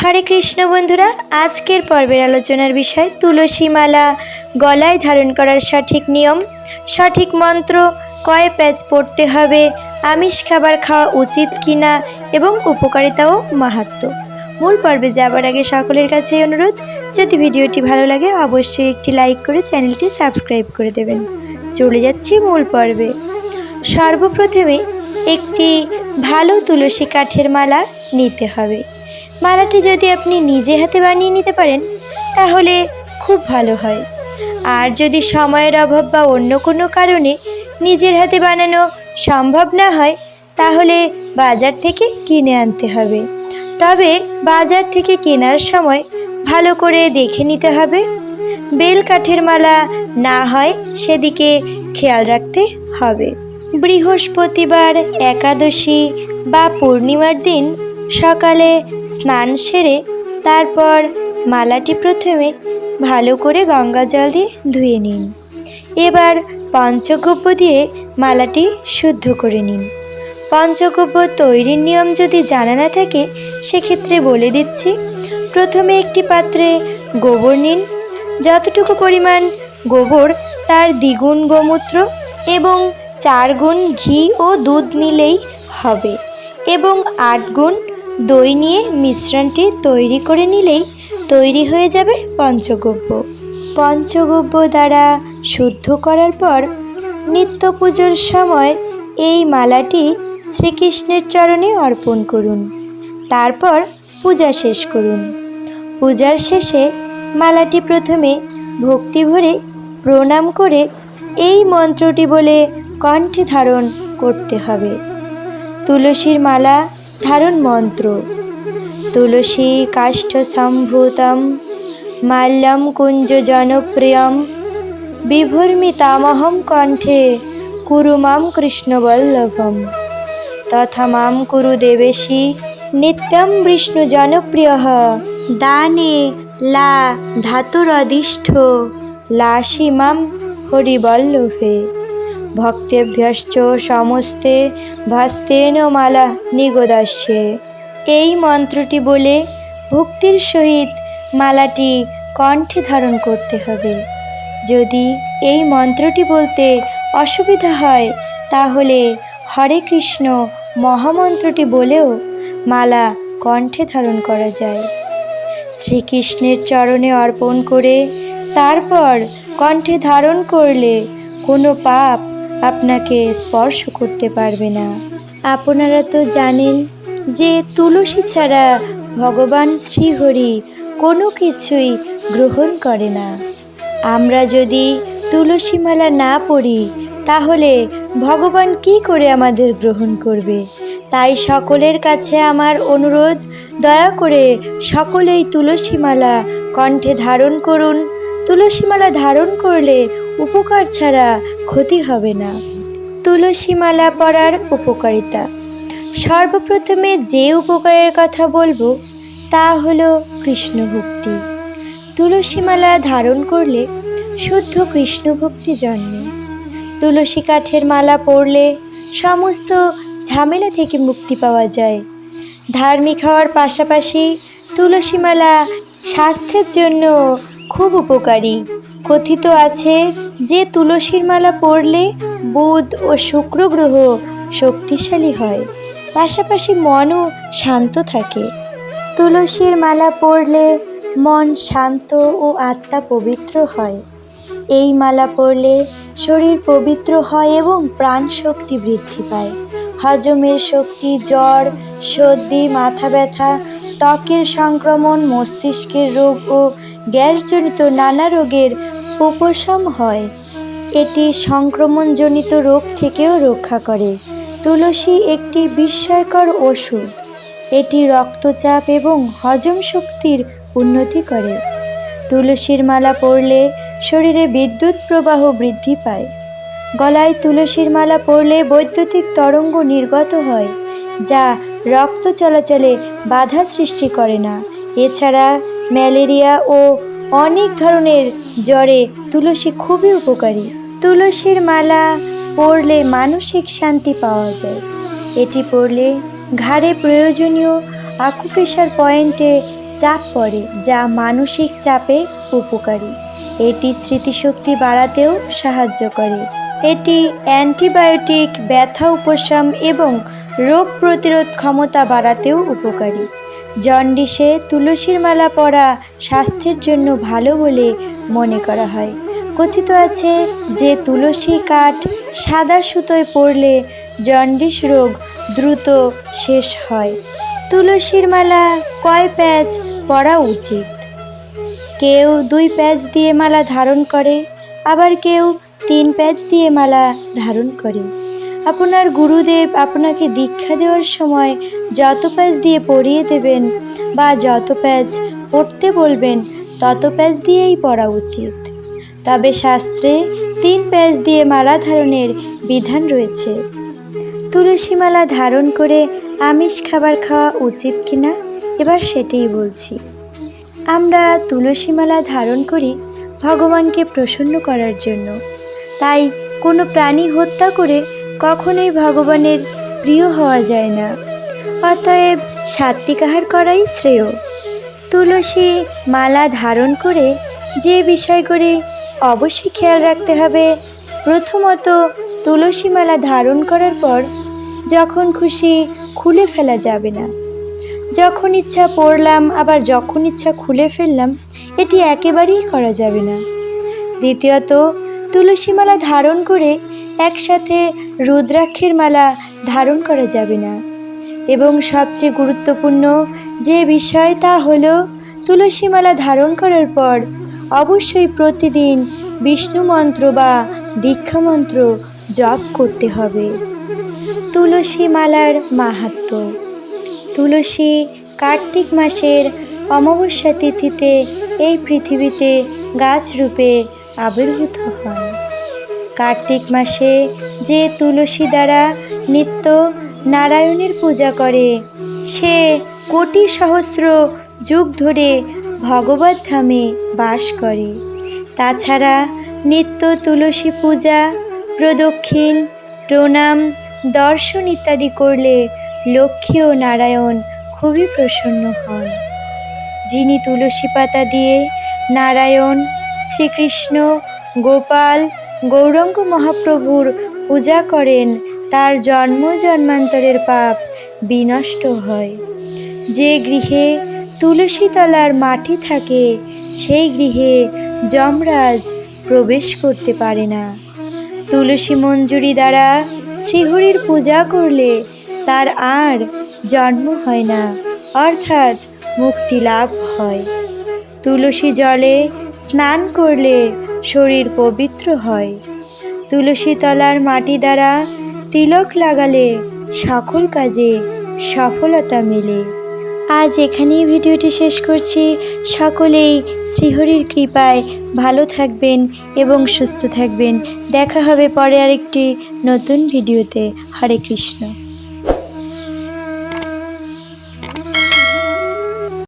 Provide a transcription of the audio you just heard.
হরে কৃষ্ণ বন্ধুরা, আজকের পর্বের আলোচনার বিষয় তুলসী মালা গলায় ধারণ করার সঠিক নিয়ম, সঠিক মন্ত্র, কয় প্যাচ পড়তে হবে, আমিষ খাবার খাওয়া উচিত কিনা এবং উপকারিতা ও মাহাত্ম্য। মূল পর্বে যাবার আগে সকলের কাছে অনুরোধ, যদি ভিডিওটি ভালো লাগে অবশ্যই একটি লাইক করে চ্যানেলটি সাবস্ক্রাইব করে দেবেন। চলে যাচ্ছি মূল পর্বে। সর্বপ্রথমে একটি ভালো তুলসী কাঠের মালা নিতে হবে। মালাটি যদি আপনি নিজে হাতে বানিয়ে নিতে পারেন তাহলে খুব ভালো হয়। আর যদি সময়ের অভাব বা অন্য কোনো কারণে নিজের হাতে বানানো সম্ভব না হয় তাহলে বাজার থেকে কিনে আনতে হবে। তবে বাজার থেকে কেনার সময় ভালো করে দেখে নিতে হবে বেল কাঠের মালা না হয় সেদিকে খেয়াল রাখতে হবে। বৃহস্পতিবার, একাদশী বা পূর্ণিমার দিন সকালে স্নান সেরে তারপর মালাটি প্রথমে ভালো করে গঙ্গা জল দিয়ে ধুয়ে নিন। এবার পঞ্চগব্য দিয়ে মালাটি শুদ্ধ করে নিন। পঞ্চগব্য তৈরির নিয়ম যদি জানা না থাকে সেক্ষেত্রে বলে দিচ্ছি। প্রথমে একটি পাত্রে গোবর নিন। যতটুকু পরিমাণ গোবর তার দ্বিগুণ গোমূত্র এবং 4 গুণ ঘি ও দুধ নিলেই হবে এবং 8 গুণ দই নিয়ে মিশ্রণটি তৈরি করে নিলেই তৈরি হয়ে যাবে পঞ্চগব্য। পঞ্চগব্য দ্বারা শুদ্ধ করার পর নিত্য পুজোর সময় এই মালাটি শ্রীকৃষ্ণের চরণে অর্পণ করুন। তারপর পূজা শেষ করুন। পূজার শেষে মালাটি প্রথমে ভক্তি ভরে প্রণাম করে এই মন্ত্রটি বলে কণ্ঠে ধারণ করতে হবে। তুলসীর মালা ধারণ মন্ত্র: তুলসী কাষ্ঠ সম্ভূতম মাল্যম কুঞ্জ জনপ্রিয়ম বিভূর্মিতামহম কণ্ঠে কুরু মাম কৃষ্ণবল্লভম তথা মাম কুরু দেবেশী নিত্যম বিষ্ণু জনপ্রিয়ঃ দানে লা ধাতুরদিষ্ঠ লাসি মাম হরিবল্লভে ভক্তেভ্যশ্চ সমস্তে ভাস্তেন মালা নিগদাস্যে। এই মন্ত্রটি বলে ভক্তির সহিত মালাটি কণ্ঠে ধারণ করতে হবে। যদি এই মন্ত্রটি বলতে অসুবিধা হয় তাহলে হরে কৃষ্ণ মহামন্ত্রটি বলেও মালা কণ্ঠে ধারণ করা যায়। শ্রীকৃষ্ণের চরণে অর্পণ করে তারপর কণ্ঠে ধারণ করলে কোনো পাপ আপনাকে স্পর্শ করতে পারবে না। আপনারা তো জানেন যে তুলসী ছাড়া ভগবান শ্রীহরি কোনো কিছুই গ্রহণ করে না। আমরা যদি তুলসী মালা না পড়ি তাহলে ভগবান কি করে আমাদের গ্রহণ করবে? তাই সকলের কাছে আমার অনুরোধ, দয়া করে সকলেই তুলসী মালা কণ্ঠে ধারণ করুন। তুলসী মালা ধারণ করলে উপকার ছাড়া ক্ষতি হবে না। তুলসী মালা পরার উপকারিতা: সর্বপ্রথমে যে উপকারের কথা বলবো তা হলো কৃষ্ণ ভক্তি। তুলসী মালা ধারণ করলে শুদ্ধ কৃষ্ণ ভক্তি জন্মে। তুলসী কাঠের মালা পরলে সমস্ত ঝামেলা থেকে মুক্তি পাওয়া যায়। ধার্মিক হওয়ার পাশাপাশি তুলসী মালা স্বাস্থ্যের জন্য খুব উপকারী। কথিত আছে যে তুলসীর মালা পরলে বুধ ও শুক্র গ্রহ শক্তিশালী হয়, পাশাপাশি মনও শান্ত থাকে। তুলসীর মালা পরলে মন শান্ত ও আত্মা পবিত্র হয়। এই মালা পরলে শরীর পবিত্র হয় এবং প্রাণ শক্তি বৃদ্ধি পায়। হজমের শক্তি, জ্বর, সর্দি, মাথা ব্যথা, ত্বকের সংক্রমণ, মস্তিষ্কের রোগ ও গ্যাসজনিত নানা রোগের উপশম হয়। এটি সংক্রমণজনিত রোগ থেকেও রক্ষা করে। তুলসী একটি বিস্ময়কর ওষুধ। এটি রক্তচাপ এবং হজম শক্তির উন্নতি করে। তুলসীর মালা পরলে শরীরে বিদ্যুৎ প্রবাহ বৃদ্ধি পায়। গলায় তুলসীর মালা পরলে বৈদ্যুতিক তরঙ্গ নির্গত হয় যা রক্ত চলাচলে বাধা সৃষ্টি করে না। এছাড়া ম্যালেরিয়া ও অনেক ধরনের জ্বরে তুলসী খুবই উপকারী। তুলসীর মালা পরলে মানসিক শান্তি পাওয়া যায়। এটি পরলে ঘাড়ে প্রয়োজনীয় আকুপ্রেশার পয়েন্টে চাপ পড়ে, যা মানসিক চাপে উপকারী। এটি স্মৃতিশক্তি বাড়াতেও সাহায্য করে। এটি অ্যান্টিবায়োটিক, ব্যথা উপশম এবং রোগ প্রতিরোধ ক্ষমতা বাড়াতেও উপকারী। জন্ডিসে তুলসীর মালা পরা স্বাস্থ্যের জন্য ভালো বলে মনে করা হয়। কথিত আছে যে তুলসী কাঠ সাদা সুতোয় পরলে জন্ডিস রোগ দ্রুত শেষ হয়। তুলসীর মালা কয় প্যাচ পরা উচিত? কেউ 2 প্যাচ দিয়ে মালা ধারণ করে, আবার কেউ 3 প্যাচ দিয়ে মালা ধারণ করে। আপনার গুরুদেব আপনাকে দীক্ষা দেওয়ার সময় যত প্যাচ দিয়ে পরিয়ে দেবেন বা যত প্যাচ পরতে বলবেন তত প্যাচ দিয়েই পরা উচিত। তবে শাস্ত্রে 3 প্যাচ দিয়ে মালা ধারণের বিধান রয়েছে। তুলসী মালা ধারণ করে আমিষ খাবার খাওয়া উচিত কিনা এবার সেটাই বলছি। আমরা তুলসী মালা ধারণ করি ভগবানকে প্রসন্ন করার জন্য। তাই কোনো প্রাণী হত্যা করে কখনোই ভগবানের প্রিয় হওয়া যায় না। অতএব সাত্ত্বিক আহার করাই শ্রেয়। তুলসী মালা ধারণ করে যে বিষয় করে অবশ্যই খেয়াল রাখতে হবে, প্রথমত তুলসী মালা ধারণ করার পর যখন খুশি খুলে ফেলা যাবে না। যখন ইচ্ছা পরলাম আবার যখন ইচ্ছা খুলে ফেললাম, এটি একেবারেই করা যাবে না। দ্বিতীয়ত, তুলসী মালা ধারণ করে একসাথে রুদ্রাক্ষের মালা ধারণ করা যাবে না। এবং সবচেয়ে গুরুত্বপূর্ণ যে বিষয় তা হলো, তুলসী মালা ধারণ করার পর অবশ্যই প্রতিদিন বিষ্ণু মন্ত্র বা দীক্ষা মন্ত্র জপ করতে হবে। তুলসী মালার মাহাত্ম্য। তুলসী কার্তিক মাসের অমাবস্যা তিথিতে এই পৃথিবীতে গাছ রূপে আবির্ভূত হন। কার্তিক মাসে যে তুলসী দ্বারা নিত্য নারায়ণের পূজা করে, সে কোটি সহস্র যুগ ধরে ভগবত ধামে বাস করে। তাছাড়া নিত্য তুলসী পূজা, প্রদক্ষিণ, প্রণাম, দর্শন ইত্যাদি করলে লক্ষ্মী ও নারায়ণ খুবই প্রসন্ন হন। যিনি তুলসী পাতা দিয়ে নারায়ণ, শ্রীকৃষ্ণ, গোপাল, গৌরাঙ্গ মহাপ্রভুর পূজা করেন, তার জন্ম জন্মান্তরের পাপ বিনষ্ট হয়। যে গৃহে তুলসী তলার মাটি থাকে সেই গৃহে যমরাজ প্রবেশ করতে পারে না। তুলসী মঞ্জুরি দ্বারা শ্রীহরির পূজা করলে তার আর জন্ম হয় না, অর্থাৎ মুক্তি লাভ হয়। তুলসী জলে স্নান করলে শরীর পবিত্র হয়। তুলসী তলার মাটি দ্বারা তিলক লাগালে সকল কাজে সফলতা মেলে। আজ এখানেই ভিডিওটি শেষ করছি। সকলেই শ্রীহরির কৃপায় ভালো থাকবেন এবং সুস্থ থাকবেন। দেখা হবে পরে আরেকটি নতুন ভিডিওতে। হরে কৃষ্ণ।